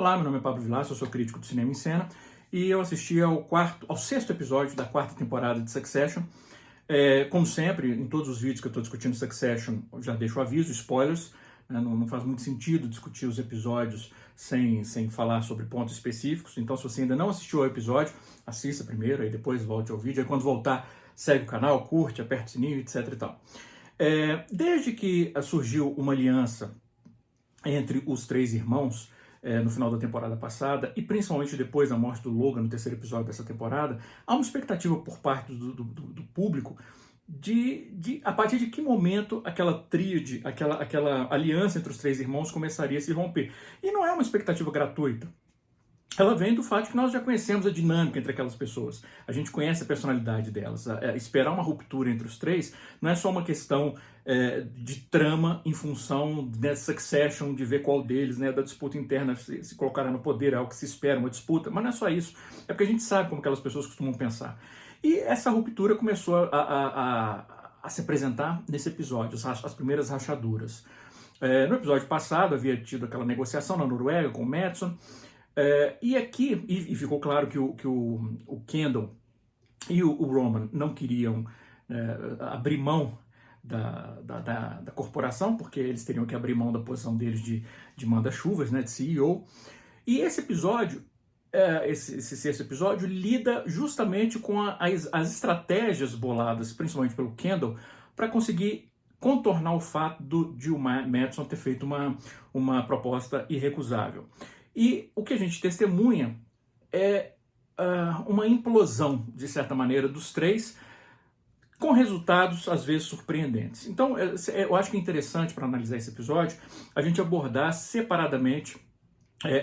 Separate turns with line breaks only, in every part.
Olá, meu nome é Pablo Vilaça, eu sou crítico do cinema em cena e eu assisti ao sexto episódio da quarta temporada de Succession. Como sempre, em todos os vídeos que eu estou discutindo Succession, eu já deixo o aviso, spoilers, né? Não faz muito sentido discutir os episódios sem falar sobre pontos específicos. Então, se você ainda não assistiu ao episódio, assista primeiro, aí depois volte ao vídeo. Aí quando voltar, segue o canal, curte, aperta o sininho, etc e tal. Desde que surgiu uma aliança entre os três irmãos, no final da temporada passada, e principalmente depois da morte do Logan, no terceiro episódio dessa temporada, há uma expectativa por parte do público de a partir de que momento aquela tríade, aquela aliança entre os três irmãos começaria a se romper. E não é uma expectativa gratuita. Ela vem do fato que nós já conhecemos a dinâmica entre aquelas pessoas. A gente conhece a personalidade delas. Esperar uma ruptura entre os três não é só uma questão de trama em função dessa Succession, de ver qual deles, né, da disputa interna se colocará no poder, é algo que se espera, uma disputa, mas não é só isso. É porque a gente sabe como aquelas pessoas costumam pensar. E essa ruptura começou a se apresentar nesse episódio, as primeiras rachaduras. No episódio passado havia tido aquela negociação na Noruega com o Madsson, e aqui, e ficou claro que o Kendall e o Roman não queriam abrir mão da corporação, porque eles teriam que abrir mão da posição deles de manda-chuvas, né, de CEO. E esse episódio, esse sexto episódio, lida justamente com as estratégias boladas, principalmente pelo Kendall, para conseguir contornar o fato de o Madsson ter feito uma proposta irrecusável. E o que a gente testemunha é uma implosão, de certa maneira, dos três, com resultados, às vezes, surpreendentes. Então, eu acho que é interessante, para analisar esse episódio, a gente abordar separadamente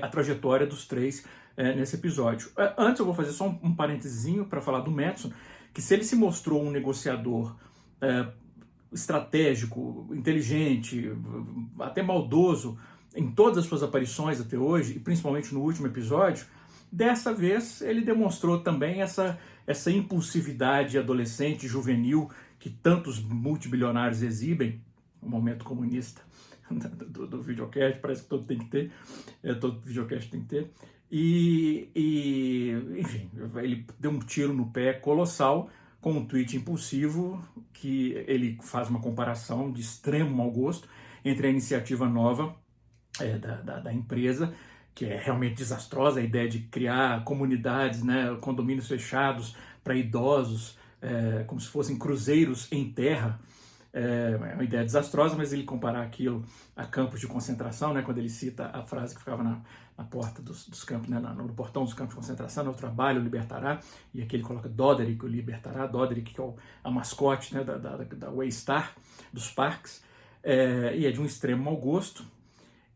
a trajetória dos três nesse episódio. Antes, eu vou fazer só um parentezinho para falar do Madsson, que se ele se mostrou um negociador estratégico, inteligente, até maldoso, em todas as suas aparições até hoje, e principalmente no último episódio, dessa vez ele demonstrou também essa impulsividade adolescente, juvenil, que tantos multibilionários exibem, o momento comunista do videocast, parece que todo tem que ter, todo videocast tem que ter, enfim, ele deu um tiro no pé colossal com um tweet impulsivo, que ele faz uma comparação de extremo mau gosto entre a iniciativa nova da empresa, que é realmente desastrosa, a ideia de criar comunidades, né, condomínios fechados para idosos, como se fossem cruzeiros em terra. É uma ideia desastrosa, mas ele comparar aquilo a campos de concentração, né, quando ele cita a frase que ficava na porta dos campos, né, no portão dos campos de concentração, o trabalho libertará, e aqui ele coloca Doderick o libertará, Doderick que é a mascote, né, da Waystar, dos parques, e é de um extremo mau gosto.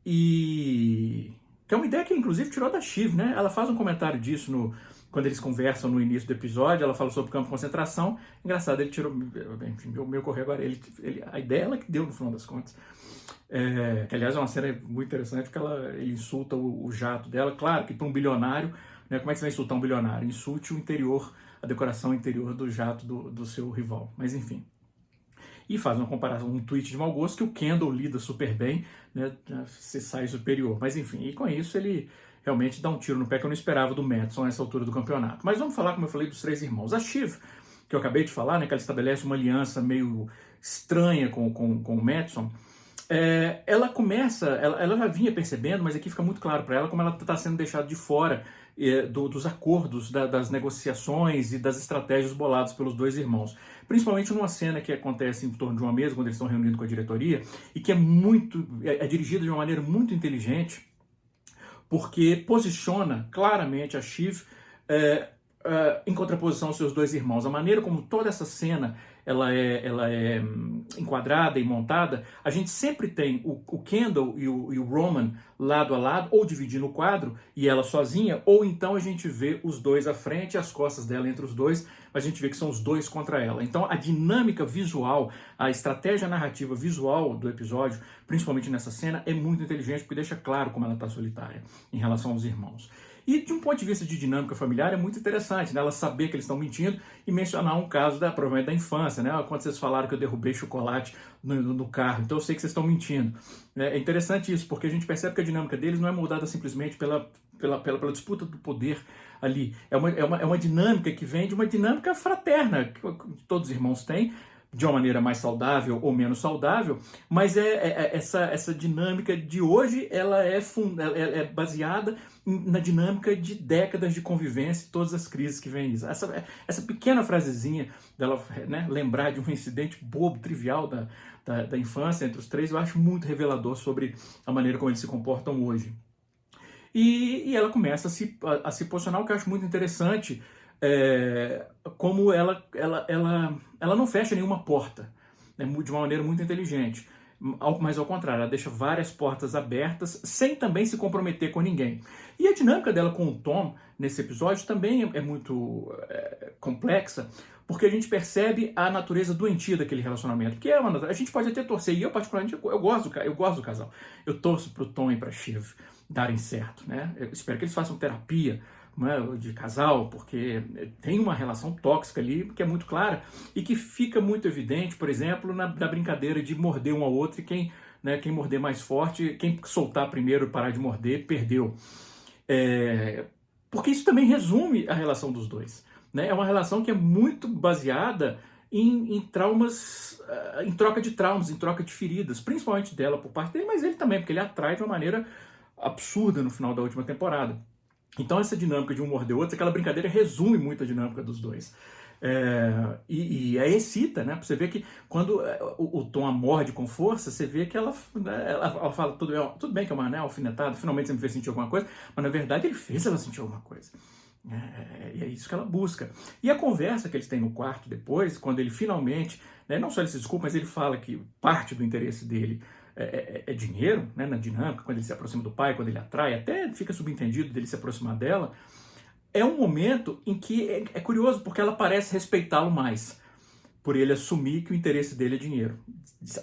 E que é uma ideia que, inclusive, tirou da Shiv, né? Ela faz um comentário disso quando eles conversam no início do episódio, ela fala sobre o campo de concentração. Engraçado, ele tirou, enfim, me ocorreu agora, a ideia é ela que deu, no final das contas. Que, aliás, é uma cena muito interessante, porque ele insulta o jato dela. Claro que para um bilionário, né, como é que você vai insultar um bilionário? Insulte o interior, a decoração interior do jato do seu rival. Mas, enfim. E faz uma comparação, um tweet de mau gosto que o Kendall lida super bem, né, se sai superior. Mas enfim, e com isso ele realmente dá um tiro no pé que eu não esperava do Madsson nessa altura do campeonato. Mas vamos falar, como eu falei, dos três irmãos. A Shiv, que eu acabei de falar, né, que ela estabelece uma aliança meio estranha com o Madsson, ela começa, ela já vinha percebendo, mas aqui fica muito claro para ela como ela está sendo deixada de fora dos acordos, das negociações e das estratégias boladas pelos dois irmãos. Principalmente numa cena que acontece em torno de uma mesa, quando eles estão reunindo com a diretoria, e que é dirigida de uma maneira muito inteligente, porque posiciona claramente a Shiv em contraposição aos seus dois irmãos. A maneira como toda essa cena ela é enquadrada e montada, a gente sempre tem o Kendall e o Roman lado a lado, ou dividindo o quadro, e ela sozinha, ou então a gente vê os dois à frente, as costas dela entre os dois, mas a gente vê que são os dois contra ela. Então a dinâmica visual, a estratégia narrativa visual do episódio, principalmente nessa cena, é muito inteligente, porque deixa claro como ela está solitária em relação aos irmãos. E de um ponto de vista de dinâmica familiar é muito interessante, né? Ela saber que eles estão mentindo e mencionar um caso provavelmente da infância, né? Quando vocês falaram que eu derrubei chocolate no carro, então eu sei que vocês estão mentindo. É interessante isso, porque a gente percebe que a dinâmica deles não é moldada simplesmente pela disputa do poder ali. É uma dinâmica que vem de uma dinâmica fraterna, que todos os irmãos têm, de uma maneira mais saudável ou menos saudável, mas essa dinâmica de hoje, ela é baseada na dinâmica de décadas de convivência e todas as crises que vêm isso. Essa pequena frasezinha dela, né, lembrar de um incidente bobo, trivial da infância entre os três, eu acho muito revelador sobre a maneira como eles se comportam hoje. E ela começa a se posicionar, o que eu acho muito interessante, como ela não fecha nenhuma porta, né, de uma maneira muito inteligente. Mas ao contrário, ela deixa várias portas abertas sem também se comprometer com ninguém. E a dinâmica dela com o Tom nesse episódio também é muito complexa, porque a gente percebe a natureza doentia daquele relacionamento, que a gente pode até torcer, e eu particularmente eu gosto do casal. Eu torço pro Tom e pra Shiv darem certo, né? Eu espero que eles façam terapia, né, de casal, porque tem uma relação tóxica ali que é muito clara e que fica muito evidente, por exemplo, na brincadeira de morder um ao outro e quem morder mais forte, quem soltar primeiro e parar de morder, perdeu. Porque isso também resume a relação dos dois, né? É uma relação que é muito baseada em traumas, em troca de traumas, em troca de feridas, principalmente dela por parte dele, mas ele também, porque ele atrai de uma maneira absurda no final da última temporada. Então essa dinâmica de um morder o outro, aquela brincadeira resume muito a dinâmica dos dois. E aí excita, né? Você vê que quando o Tom a morde com força, você vê que ela fala, tudo bem que é uma alfinetada, finalmente você me fez sentir alguma coisa, mas na verdade ele fez ela sentir alguma coisa. E é isso que ela busca. E a conversa que eles têm no quarto depois, quando ele finalmente, né, não só ele se desculpa, mas ele fala que parte do interesse dele é dinheiro, né, na dinâmica, quando ele se aproxima do pai, quando ele atrai, até fica subentendido dele se aproximar dela, é um momento em que é curioso, porque ela parece respeitá-lo mais, por ele assumir que o interesse dele é dinheiro,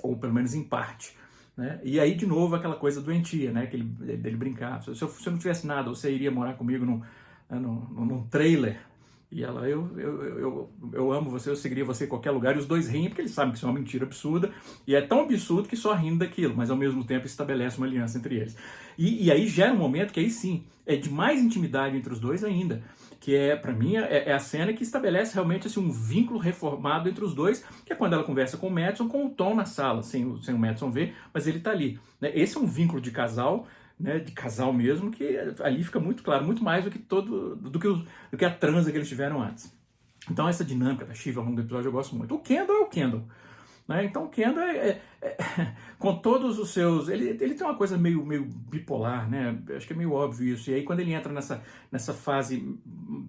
ou pelo menos em parte. Né? E aí, de novo, aquela coisa doentia, né, dele brincar. Se eu não tivesse nada, você iria morar comigo num trailer. E ela, eu amo você, eu seguiria você em qualquer lugar. E os dois riem porque eles sabem que isso é uma mentira absurda. E é tão absurdo que só rindo daquilo, mas ao mesmo tempo estabelece uma aliança entre eles. E aí gera um momento que aí sim, é de mais intimidade entre os dois ainda. Que para mim, é a cena que estabelece realmente assim, um vínculo reformado entre os dois, que é quando ela conversa com o Madison, com o Tom na sala, sem o Madison ver, mas ele tá ali. Né? Esse é um vínculo de casal, né, de casal mesmo, que ali fica muito claro, muito mais do que a transa que eles tiveram antes. Então essa dinâmica da Shiv ao longo do episódio eu gosto muito. O Kendall é o Kendall. Né? Então o Kendall com todos os seus... Ele tem uma coisa meio bipolar, né? Acho que é meio óbvio isso. E aí quando ele entra nessa fase,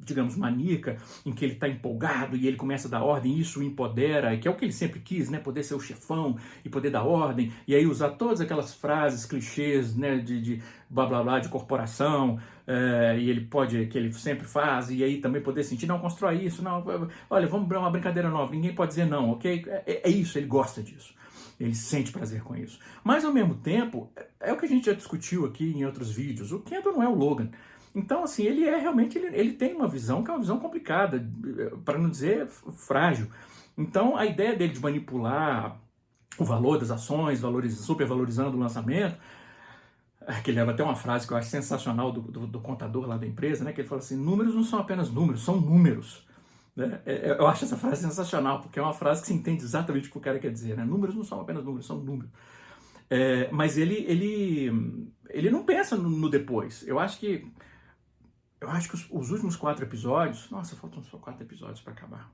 digamos, maníaca, em que ele está empolgado e ele começa a dar ordem, isso o empodera, que é o que ele sempre quis, né? Poder ser o chefão e poder dar ordem, e aí usar todas aquelas frases, clichês, né? de blá blá blá, de corporação, e ele que ele sempre faz, e aí também poder sentir, não, constrói isso, não, olha, vamos uma brincadeira nova, ninguém pode dizer não, ok? É isso, ele gosta disso. Ele sente prazer com isso. Mas, ao mesmo tempo, é o que a gente já discutiu aqui em outros vídeos. O Kendall não é o Logan. Então, assim, ele realmente... Ele tem uma visão que é uma visão complicada, para não dizer frágil. Então, a ideia dele de manipular o valor das ações, supervalorizando o lançamento, que leva até uma frase que eu acho sensacional do contador lá da empresa, né? Que ele fala assim, números não são apenas números, são números. Eu acho essa frase sensacional, porque é uma frase que se entende exatamente o que o cara quer dizer, né? Números não são apenas números, são números. Mas ele não pensa no depois. Eu acho que os últimos 4 episódios... Nossa, faltam só 4 episódios para acabar.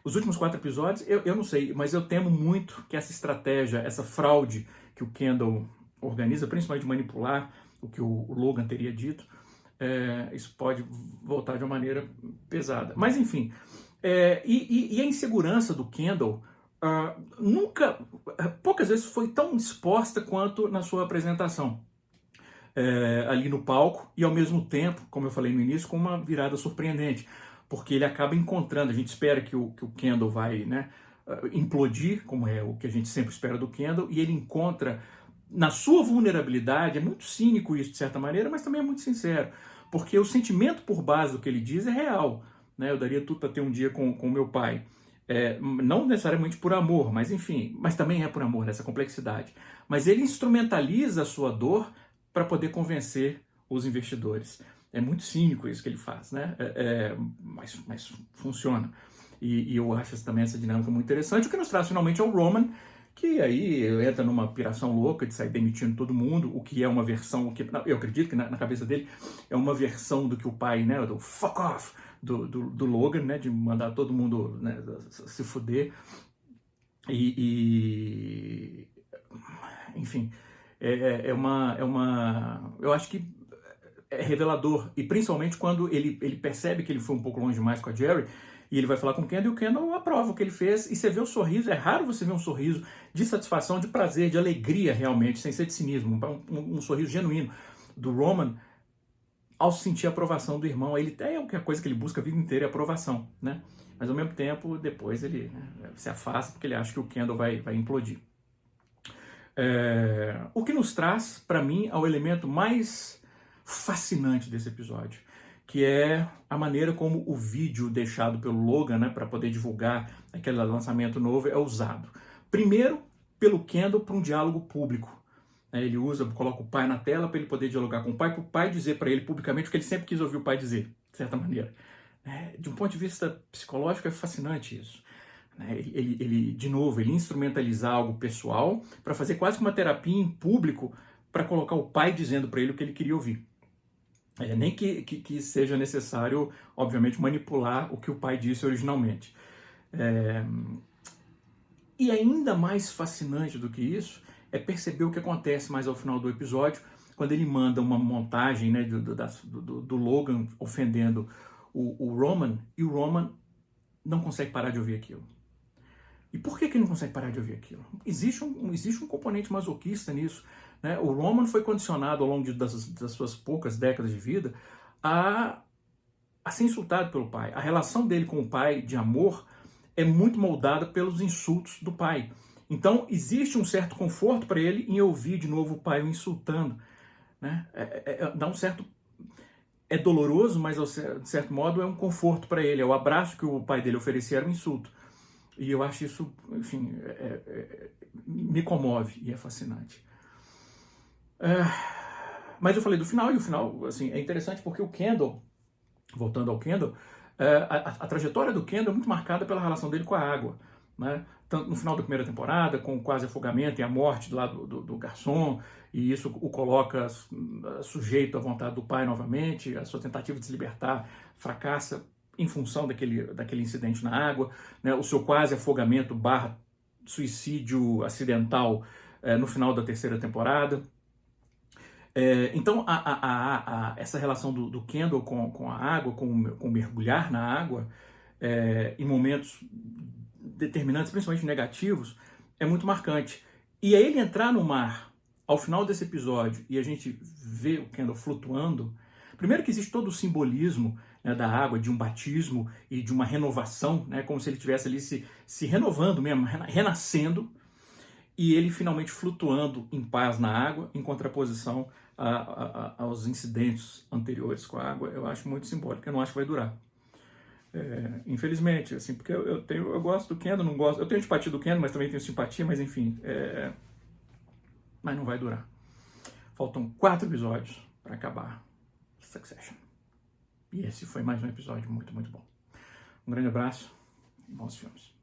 Os últimos 4 episódios, eu não sei, mas eu temo muito que essa estratégia, essa fraude que o Kendall organiza, principalmente de manipular o que o Logan teria dito, isso pode voltar de uma maneira pesada. Mas, enfim, e a insegurança do Kendall poucas vezes foi tão exposta quanto na sua apresentação. Ali no palco, e ao mesmo tempo, como eu falei no início, com uma virada surpreendente, porque ele acaba encontrando, a gente espera que o Kendall vai, né, implodir, como é o que a gente sempre espera do Kendall, e ele encontra na sua vulnerabilidade, é muito cínico isso de certa maneira, mas também é muito sincero, porque o sentimento por base do que ele diz é real, né? Eu daria tudo para ter um dia com o meu pai. Não necessariamente por amor, mas enfim, mas também é por amor, essa complexidade. Mas ele instrumentaliza a sua dor para poder convencer os investidores. É muito cínico isso que ele faz, né? Mas funciona. E eu acho também essa dinâmica muito interessante. O que nos traz finalmente é o Roman, que aí entra numa piração louca de sair demitindo todo mundo, o que é uma versão, eu acredito que na cabeça dele é uma versão do que o pai, né, do fuck off, do Logan, né, de mandar todo mundo, né, se fuder. Enfim, eu acho que é revelador, e principalmente quando ele percebe que ele foi um pouco longe demais com a Jerry, e ele vai falar com o Kendall, e o Kendall aprova o que ele fez, e você vê o sorriso, é raro você ver um sorriso de satisfação, de prazer, de alegria realmente, sem ser de cinismo, um sorriso genuíno do Roman, ao sentir a aprovação do irmão. Ele é a coisa que ele busca a vida inteira, é a aprovação, né? Mas ao mesmo tempo, depois ele, né, se afasta porque ele acha que o Kendall vai implodir. O que nos traz, para mim, ao elemento mais fascinante desse episódio, que é a maneira como o vídeo deixado pelo Logan, né, para poder divulgar aquele lançamento novo, é usado. Primeiro, pelo Kendall para um diálogo público. Ele coloca o pai na tela para ele poder dialogar com o pai, para o pai dizer para ele publicamente o que ele sempre quis ouvir o pai dizer, de certa maneira. De um ponto de vista psicológico, é fascinante isso. De novo, ele instrumentalizar algo pessoal para fazer quase que uma terapia em público para colocar o pai dizendo para ele o que ele queria ouvir. Nem que seja necessário, obviamente, manipular o que o pai disse originalmente. E ainda mais fascinante do que isso é perceber o que acontece mais ao final do episódio, quando ele manda uma montagem, né, do Logan ofendendo o Roman, e o Roman não consegue parar de ouvir aquilo. E por que ele não consegue parar de ouvir aquilo? Existe um componente masoquista nisso, né? O Roman foi condicionado ao longo das suas poucas décadas de vida a ser insultado pelo pai. A relação dele com o pai de amor é muito moldada pelos insultos do pai. Então, existe um certo conforto para ele em ouvir de novo o pai o insultando, né? Dá um certo... É doloroso, mas de certo modo é um conforto para ele. É o abraço que o pai dele oferecia, era um insulto. E eu acho isso, enfim, me comove e é fascinante. Mas eu falei do final, e o final, assim, é interessante porque o Kendall, voltando ao Kendall, a trajetória do Kendall é muito marcada pela relação dele com a água, né? Tanto no final da primeira temporada, com o quase afogamento e a morte lá do garçom, e isso o coloca sujeito à vontade do pai novamente, a sua tentativa de se libertar fracassa em função daquele incidente na água, né? O seu quase afogamento / suicídio acidental no final da terceira temporada. Então, essa relação do Kendall com a água, com mergulhar na água, em momentos determinantes, principalmente negativos, é muito marcante. E aí ele entrar no mar, ao final desse episódio, e a gente vê o Kendall flutuando, primeiro que existe todo o simbolismo, né, da água, de um batismo e de uma renovação, né, como se ele estivesse ali se renovando mesmo, renascendo, e ele finalmente flutuando em paz na água, em contraposição aos incidentes anteriores com a água. Eu acho muito simbólico, eu não acho que vai durar. Infelizmente, assim, porque eu gosto do Kendall, não gosto, eu tenho simpatia do Kendall, mas também tenho simpatia, mas enfim, mas não vai durar. Faltam 4 episódios para acabar Succession. E esse foi mais um episódio muito, muito bom. Um grande abraço e bons filmes.